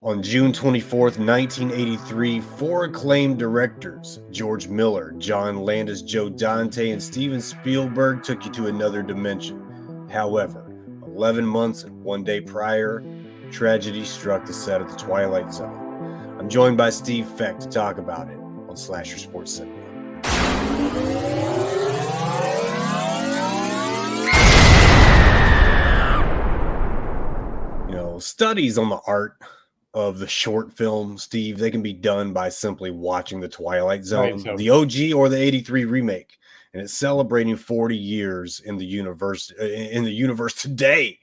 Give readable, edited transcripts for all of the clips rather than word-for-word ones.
On June 24th, 1983, four acclaimed directors, George Miller, John Landis, Joe Dante, and Steven Spielberg, took you to another dimension. However, 11 months and 1 day prior, tragedy struck the set of The Twilight Zone. I'm joined by Steve Feck to talk about it on Slasher Sports Cinema. Studies on the art of the short film, Steve, they can be done by simply watching The Twilight Zone, Right, so the OG or the 83 remake. And it's celebrating 40 years in the universe today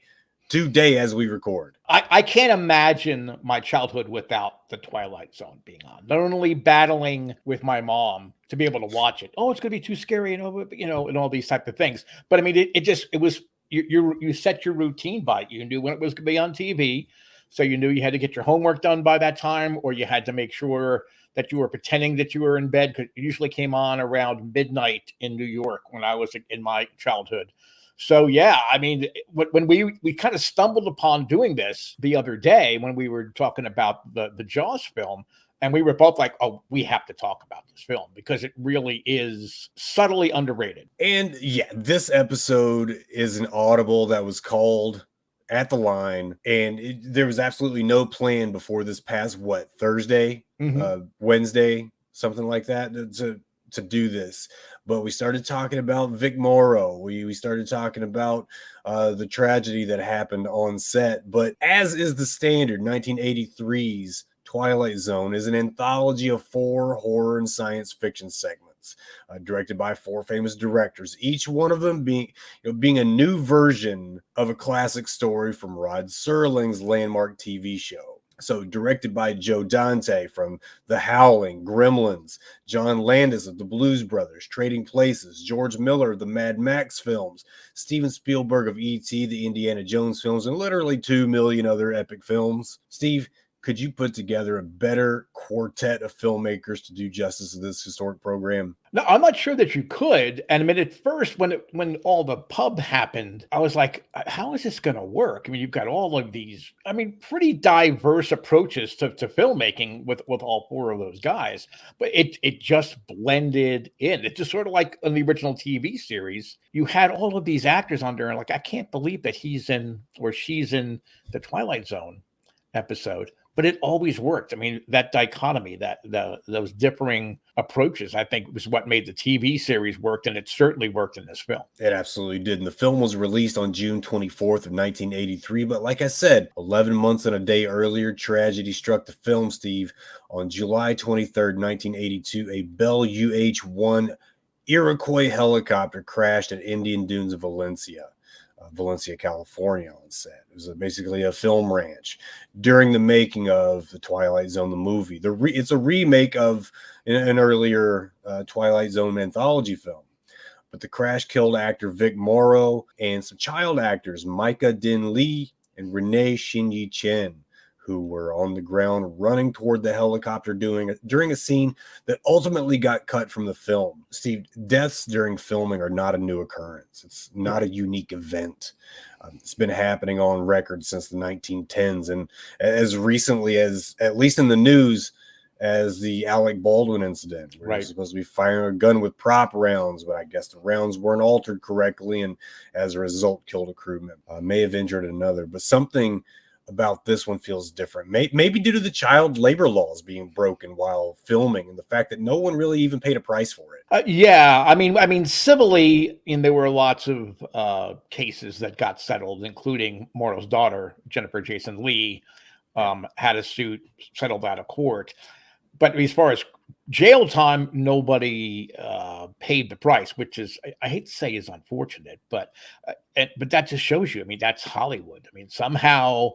as we record. I can't imagine my childhood without The Twilight Zone being on. Not only battling with my mom to be able to watch it. Oh, it's going to be too scary, and all these type of things. But I mean, it was you set your routine by it. You knew when it was going to be on TV, so you knew you had to get your homework done by that time, or you had to make sure that you were pretending that you were in bed, because it usually came on around midnight in New York when I was in my childhood. So yeah, I mean, when we kind of stumbled upon doing this the other day when we were talking about the Jaws film, and we were both like, "Oh, we have to talk about this film because it really is subtly underrated." And yeah, this episode is an audible that was called at the line, and there was absolutely no plan before this past Thursday, Wednesday, something like that, to do this. But we started talking about Vic Morrow. We started talking about the tragedy that happened on set. But as is the standard, 1983's Twilight Zone is an anthology of 4 horror and science fiction segments, directed by 4 famous directors, each one of them being a new version of a classic story from Rod Serling's landmark TV show. So directed by Joe Dante from The Howling, Gremlins, John Landis of the Blues Brothers, Trading Places, George Miller of the Mad Max films, Steven Spielberg of E.T., the Indiana Jones films, and literally 2 million other epic films. Steve, could you put together a better quartet of filmmakers to do justice to this historic program? No, I'm not sure that you could. And I mean, at first, when all the pub happened, I was like, how is this going to work? I mean, you've got all of these, I mean, pretty diverse approaches to filmmaking with all 4 of those guys, but it just blended in. It's just sort of like in the original TV series, you had all of these actors on there, and like, I can't believe that he's in or she's in the Twilight Zone episode. But it always worked. I mean, that dichotomy, those differing approaches, I think was what made the TV series work, and it certainly worked in this film. It absolutely did. And the film was released on June 24th of 1983. But like I said, 11 months and a day earlier, tragedy struck the film, Steve. On July 23rd, 1982, a Bell UH-1 Iroquois helicopter crashed at Indian Dunes of Valencia, California on set. It was basically a film ranch during the making of The Twilight Zone, the movie. It's a remake of an earlier Twilight Zone anthology film. But the crash killed actor Vic Morrow and some child actors, Micah Din Lee and Renee Shinyi Chen, who were on the ground running toward the helicopter during a scene that ultimately got cut from the film. Steve, deaths during filming are not a new occurrence. It's not a unique event. It's been happening on record since the 1910s, and as recently as, at least in the news, as the Alec Baldwin incident, where he was supposed to be firing a gun with prop rounds, but I guess the rounds weren't altered correctly, and as a result killed a crew member. May have injured another, but something about this one feels different. Maybe due to the child labor laws being broken while filming and the fact that no one really even paid a price for it. Yeah, I mean, civilly, and there were lots of cases that got settled, including Morrow's daughter, Jennifer Jason Leigh, had a suit settled out of court. But as far as jail time, nobody paid the price, which is, I hate to say, is unfortunate. But that just shows you. I mean, that's Hollywood. I mean, somehow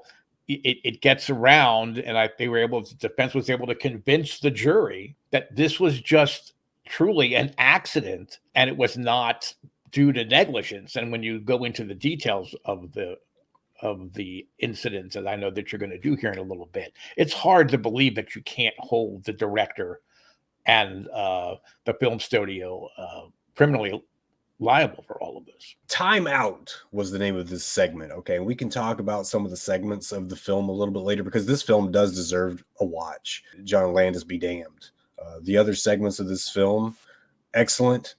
it gets around, and the defense was able to convince the jury that this was just truly an accident, and it was not due to negligence. And when you go into the details of the incidents, as I know that you're going to do here in a little bit, it's hard to believe that you can't hold the director and the film studio criminally liable for all of this. Time Out was the name of this segment. Okay. And we can talk about some of the segments of the film a little bit later because this film does deserve a watch. John Landis be damned. The other segments of this film, excellent.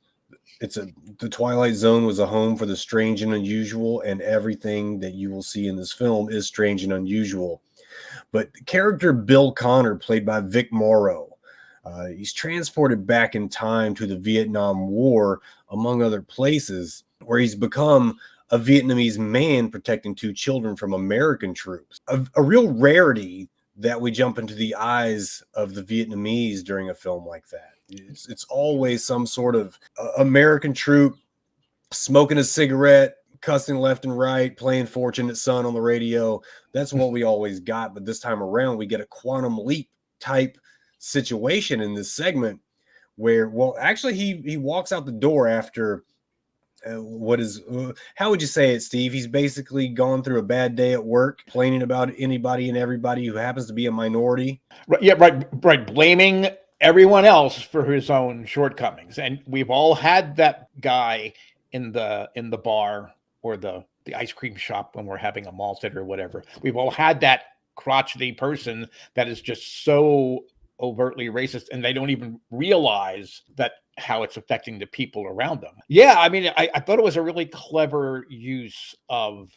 The Twilight Zone was a home for the strange and unusual, and everything that you will see in this film is strange and unusual. But the character Bill Connor, played by Vic Morrow, he's transported back in time to the Vietnam War, among other places, where he's become a Vietnamese man protecting 2 children from American troops. A real rarity that we jump into the eyes of the Vietnamese during a film like that. It's always some sort of American troop smoking a cigarette, cussing left and right, playing Fortunate Son on the radio. That's what we always got. But this time around, we get a Quantum Leap type situation in this segment where, well, actually he walks out the door after how would you say it, Steve? He's basically gone through a bad day at work, complaining about anybody and everybody who happens to be a minority. Right, yeah, right. Blaming everyone else for his own shortcomings. And we've all had that guy in the bar or the ice cream shop when we're having a malted or whatever. We've all had that crotchety person that is just so overtly racist, and they don't even realize that how it's affecting the people around them. Yeah, I mean, I thought it was a really clever use of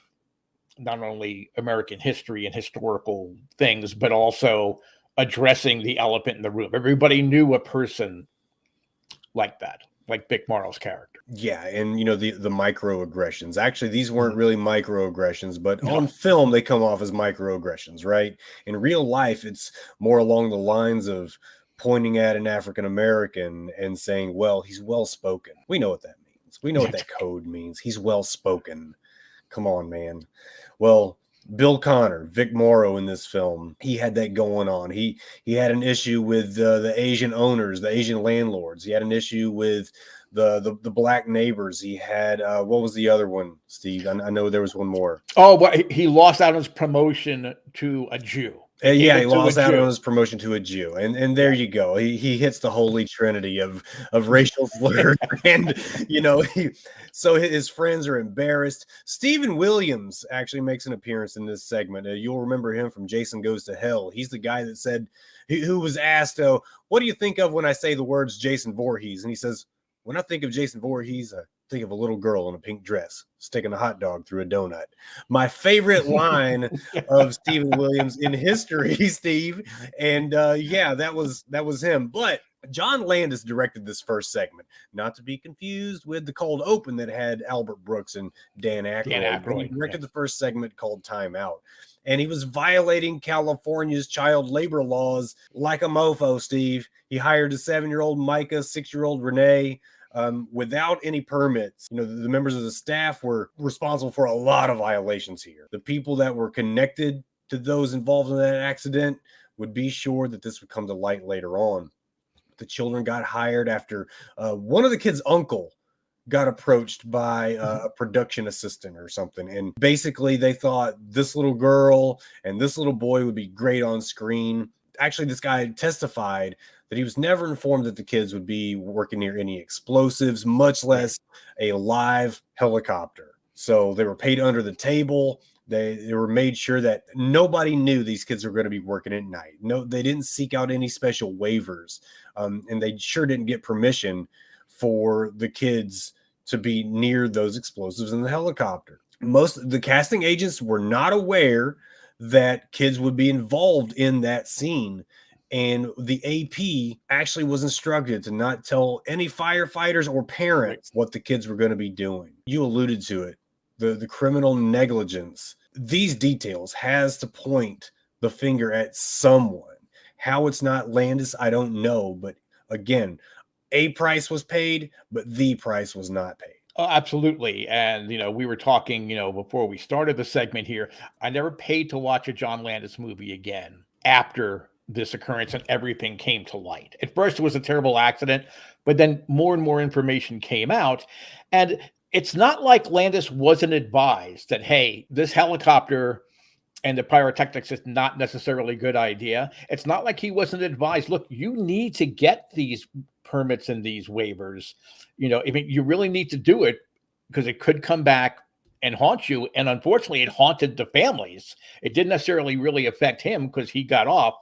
not only American history and historical things, but also addressing the elephant in the room. Everybody knew a person like that, like Vic Morrow's character. Yeah, and the microaggressions. Actually, these weren't really microaggressions, but on film they come off as microaggressions, right? In real life, it's more along the lines of pointing at an African American and saying, well, he's well spoken. We know what that means. We know what that code means. He's well spoken. Come on, man. Well, Bill Connor, Vic Morrow in this film, he had that going on. He had an issue with the Asian owners, the Asian landlords. He had an issue with the black neighbors. He had what was the other one, Steve? I know there was one more. Oh, but he lost out on his promotion to a Jew. He lost out on his promotion to a Jew, and there you go. He hits the holy trinity of racial slurs, and so his friends are embarrassed. Stephen Williams actually makes an appearance in this segment. You'll remember him from Jason Goes to Hell. He's the guy that said, who was asked, "What do you think of when I say the words Jason Voorhees?" And he says, "When I think of Jason Voorhees, I think of a little girl in a pink dress sticking a hot dog through a donut." My favorite line of Stephen Williams in history, Steve. And that was him. But John Landis directed this first segment, not to be confused with the cold open that had Albert Brooks and Dan Aykroyd. He directed the first segment called Time Out. And he was violating California's child labor laws like a mofo, Steve. He hired a 7-year-old Micah, 6-year-old Renee, without any permits. The members of the staff were responsible for a lot of violations here. The people that were connected to those involved in that accident would be sure that this would come to light later on. The children got hired after one of the kids' uncle got approached by a production assistant or something. And basically they thought this little girl and this little boy would be great on screen. Actually, this guy testified that he was never informed that the kids would be working near any explosives, much less a live helicopter. So they were paid under the table. They were made sure that nobody knew these kids were going to be working at night. No, they didn't seek out any special waivers. And they sure didn't get permission for the kids to be near those explosives in the helicopter. Most of the casting agents were not aware that kids would be involved in that scene. And the AP actually was instructed to not tell any firefighters or parents what the kids were going to be doing. You alluded to it, the criminal negligence. These details has to point the finger at someone. How it's not Landis, I don't know. But again, a price was paid, but the price was not paid. Oh, absolutely. And, we were talking, before we started the segment here, I never paid to watch a John Landis movie again after this occurrence and everything came to light. At first, it was a terrible accident, but then more and more information came out. And it's not like Landis wasn't advised that, hey, this helicopter and the pyrotechnics is not necessarily a good idea. It's not like he wasn't advised, look, you need to get these permits and these waivers. I mean, you really need to do it because it could come back and haunt you. And unfortunately, it haunted the families. It didn't necessarily really affect him because he got off,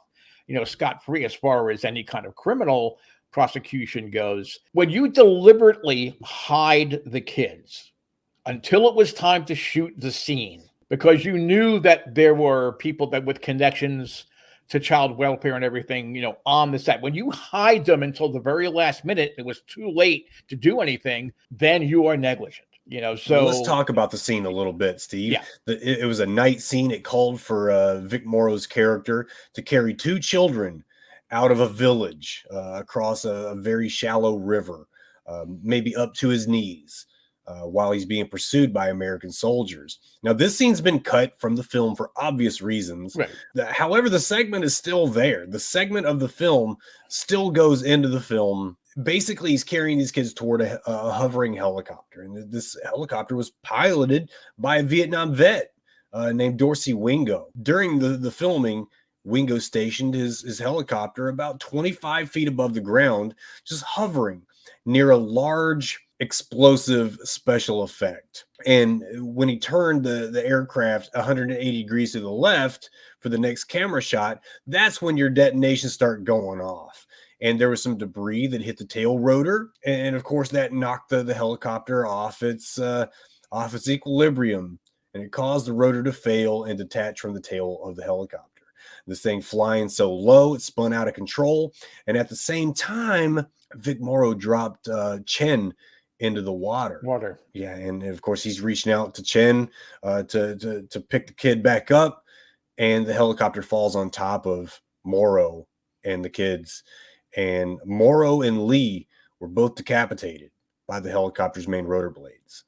scot-free as far as any kind of criminal prosecution goes. When you deliberately hide the kids until it was time to shoot the scene, because you knew that there were people that with connections to child welfare and everything, on the set. When you hide them until the very last minute, it was too late to do anything, then you are negligent. So let's talk about the scene a little bit, Steve. Yeah. It was a night scene. It called for Vic Morrow's character to carry two children out of a village across a very shallow river, maybe up to his knees. While he's being pursued by American soldiers. Now, this scene's been cut from the film for obvious reasons. Right. However, the segment is still there. The segment of the film still goes into the film. Basically, he's carrying these kids toward a hovering helicopter. And this helicopter was piloted by a Vietnam vet named Dorsey Wingo. During the filming, Wingo stationed his helicopter about 25 feet above the ground, just hovering near a large explosive special effect. And when he turned the aircraft 180 degrees to the left for the next camera shot, that's when your detonations start going off. And there was some debris that hit the tail rotor, and of course that knocked the helicopter off its equilibrium, and it caused the rotor to fail and detach from the tail of the helicopter. This thing flying so low, it spun out of control, and at the same time, Vic Morrow dropped Chen into the water. Yeah, and of course he's reaching out to Chen to pick the kid back up, and the helicopter falls on top of Morrow and the kids. And Morrow and Lee were both decapitated by the helicopter's main rotor blades,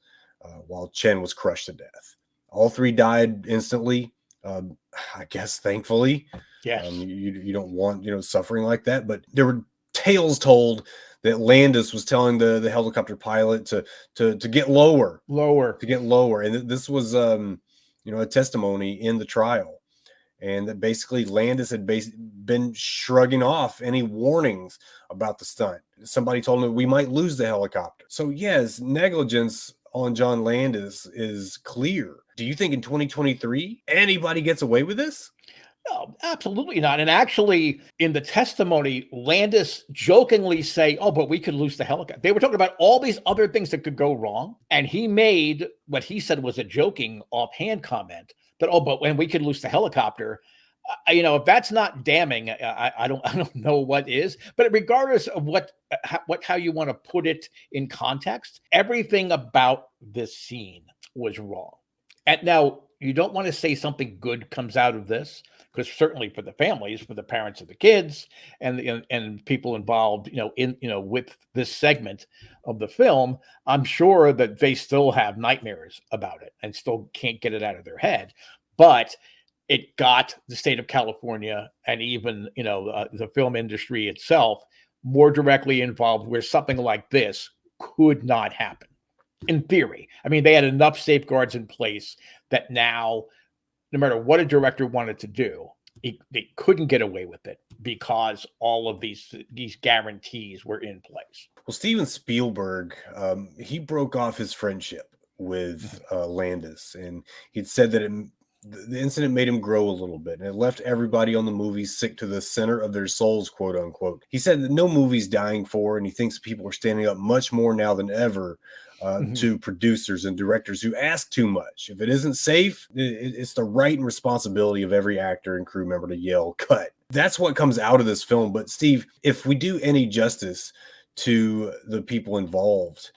while Chen was crushed to death. All three died instantly. I guess, thankfully. Yes. You don't want suffering like that, but there were tales told that Landis was telling the helicopter pilot to get lower, and this was a testimony in the trial, and that basically Landis had been shrugging off any warnings about the stunt. Somebody told him we might lose the helicopter. So yes, negligence on John Landis is clear. Do you think in 2023 anybody gets away with this? No, absolutely not. And actually, in the testimony, Landis jokingly say, "Oh, but we could lose the helicopter." They were talking about all these other things that could go wrong, and he made what he said was a joking offhand comment that, "Oh, but when we could lose the helicopter." If that's not damning, I don't know what is. But regardless of how you want to put it in context, everything about this scene was wrong. And now you don't want to say something good comes out of this, because certainly for the families, for the parents of the kids, and people involved, with this segment of the film, I'm sure that they still have nightmares about it and still can't get it out of their head. But it got the state of California and even, the film industry itself more directly involved, where something like this could not happen. In theory, I mean, they had enough safeguards in place that now, no matter what a director wanted to do, they couldn't get away with it because all of these guarantees were in place. Well, Steven Spielberg, he broke off his friendship with Landis, and he'd said that the incident made him grow a little bit, and it left everybody on the movie sick to the center of their souls, quote unquote. He said that no movie's dying for, and he thinks people are standing up much more now than ever to producers and directors who ask too much. If it isn't safe, it's the right and responsibility of every actor and crew member to yell, "Cut." That's what comes out of this film. But Steve, if we do any justice to the people involved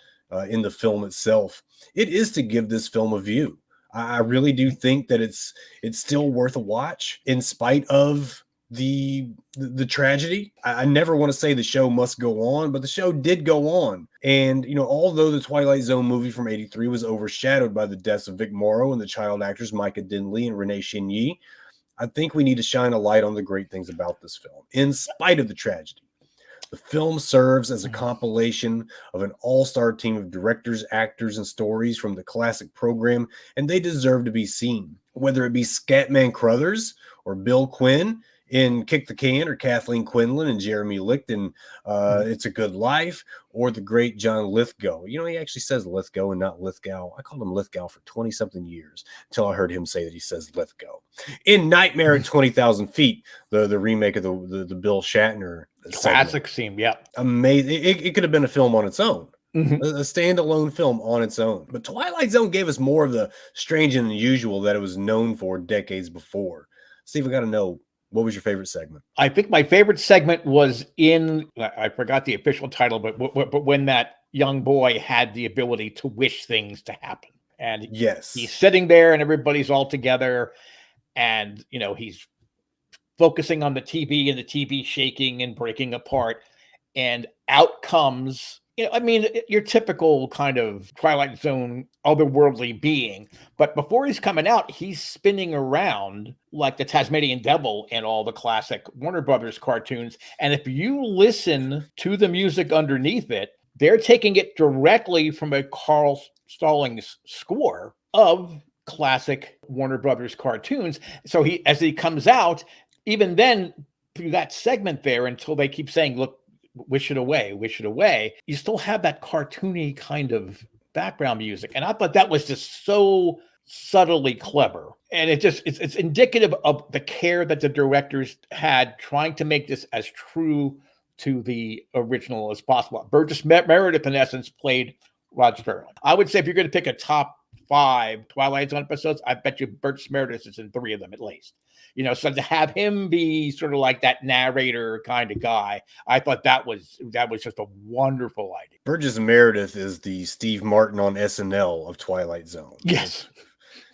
in the film itself, it is to give this film a view. I really do think that it's still worth a watch in spite of the tragedy. I never want to say the show must go on, but the show did go on. And, although the Twilight Zone movie from '83 was overshadowed by the deaths of Vic Morrow and the child actors Micah Dinley and Renee Cheney, I think we need to shine a light on the great things about this film in spite of the tragedy. The film serves as a compilation of an all-star team of directors, actors, and stories from the classic program, and they deserve to be seen. Whether it be Scatman Crothers or Bill Quinn in Kick the Can, or Kathleen Quinlan and Jeremy Licht in It's a Good Life, or the great John Lithgow. You know, he actually says Lithgow and not Lithgow. I called him Lithgow for 20-something years until I heard him say that he says Lithgow. In Nightmare at 20,000 Feet, the remake of the Bill Shatner classic scene, yeah. Amazing. It could have been a film on its own. Mhm. A standalone film on its own. But Twilight Zone gave us more of the strange and unusual that it was known for decades before. Steve, I got to know, what was your favorite segment? I think my favorite segment was I forgot the official title, but when that young boy had the ability to wish things to happen. And Yes, he's sitting there and everybody's all together, and, you know, he's focusing on the TV and the TV shaking and breaking apart, and out comes, you know, I mean, your typical kind of Twilight Zone otherworldly being. But before he's coming out, he's spinning around like the Tasmanian Devil in all the classic Warner Brothers cartoons. And if you listen to the music underneath it, they're taking it directly from a Carl Stallings score of classic Warner Brothers cartoons. So as he comes out, even then, through that segment there, until they keep saying, look, wish it away, you still have that cartoony kind of background music. And I thought that was just so subtly clever. And it's indicative of the care that the directors had trying to make this as true to the original as possible. Burgess Meredith, in essence, played Rod Serling. I would say if you're going to pick a top 5 Twilight Zone episodes, I bet you Burgess Meredith is in 3 of them at least. You know, so to have him be sort of like that narrator kind of guy, I thought that was just a wonderful idea. Burgess Meredith is the Steve Martin on SNL of Twilight Zone. Yes.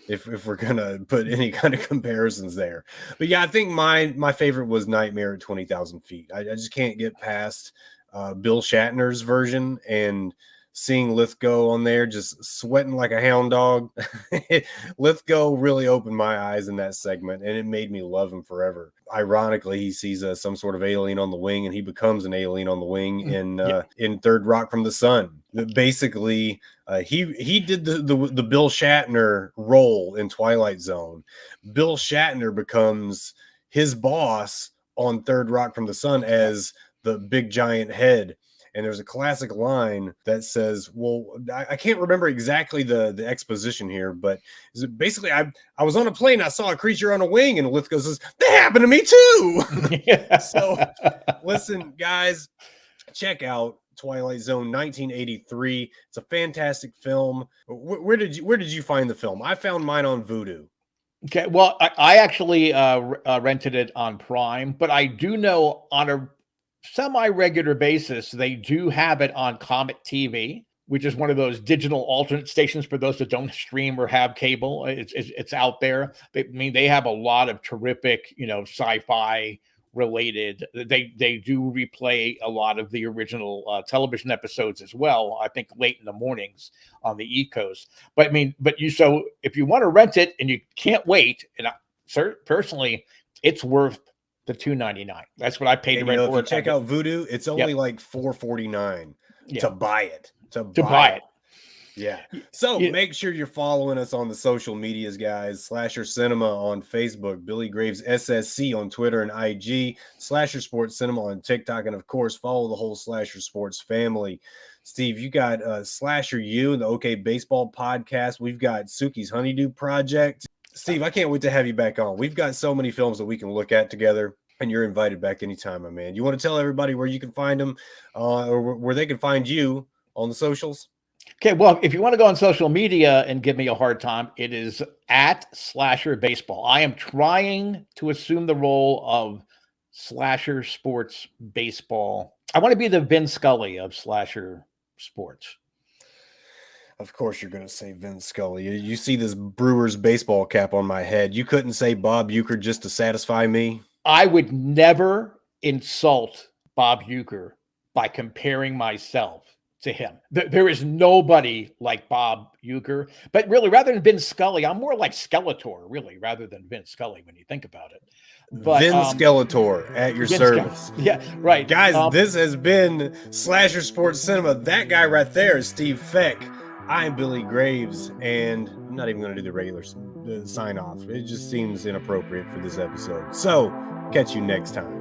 If we're gonna put any kind of comparisons there. But yeah, I think my favorite was Nightmare at 20,000 Feet. I just can't get past Bill Shatner's version, and seeing Lithgow on there just sweating like a hound dog. Lithgow really opened my eyes in that segment, and it made me love him forever. Ironically, he sees some sort of alien on the wing, and he becomes an alien on the wing in Third Rock from the Sun. Basically, he did the Bill Shatner role in Twilight Zone. Bill Shatner becomes his boss on Third Rock from the Sun as the big giant head. And there's a classic line that says, well, I can't remember exactly the exposition here, but is it basically, I was on a plane, I saw a creature on a wing, and Lithgow says, that happened to me too. Yeah. So listen, guys, check out Twilight Zone 1983. It's a fantastic film. Where did you find the film? I found mine on Vudu. Okay, well, I actually rented it on Prime, but I do know on a semi-regular basis they do have it on Comet TV, which is one of those digital alternate stations for those that don't stream or have cable. It's out there. They have a lot of terrific, you know, sci-fi related. They do replay a lot of the original television episodes as well. I think late in the mornings on the East Coast. But so if you want to rent it and you can't wait, and personally, it's worth the $2.99. That's what I paid to rent for it. Check out Vudu. It's only like $4.49 to buy it. To buy it. Yeah. So make sure you're following us on the social medias, guys. Slasher Cinema on Facebook, Billy Graves SSC on Twitter and IG, Slasher Sports Cinema on TikTok, and of course, follow the whole Slasher Sports family. Steve, you got Slasher U and the OK Baseball podcast. We've got Suki's Honeydew Project. Steve, I can't wait to have you back on. We've got so many films that we can look at together, and you're invited back anytime, my man. You want to tell everybody where you can find them or where they can find you on the socials? Okay, well, if you want to go on social media and give me a hard time, it is at Slasher Baseball. I am trying to assume the role of Slasher Sports Baseball. I want to be the Vin Scully of Slasher Sports. Of course you're going to say Vin Scully. You see this Brewers baseball cap on my head. You couldn't say Bob Uecker just to satisfy me? I would never insult Bob Uecker by comparing myself to him. There is nobody like Bob Uecker. But really, rather than Vin Scully, I'm more like Skeletor, really, rather than Vin Scully when you think about it. But Vin Skeletor at your service. Yeah, right. Guys, this has been Slasher Sports Cinema. That guy right there is Steve Feck. I'm Billy Graves, and I'm not even going to do the regular sign off. It just seems inappropriate for this episode. So, catch you next time.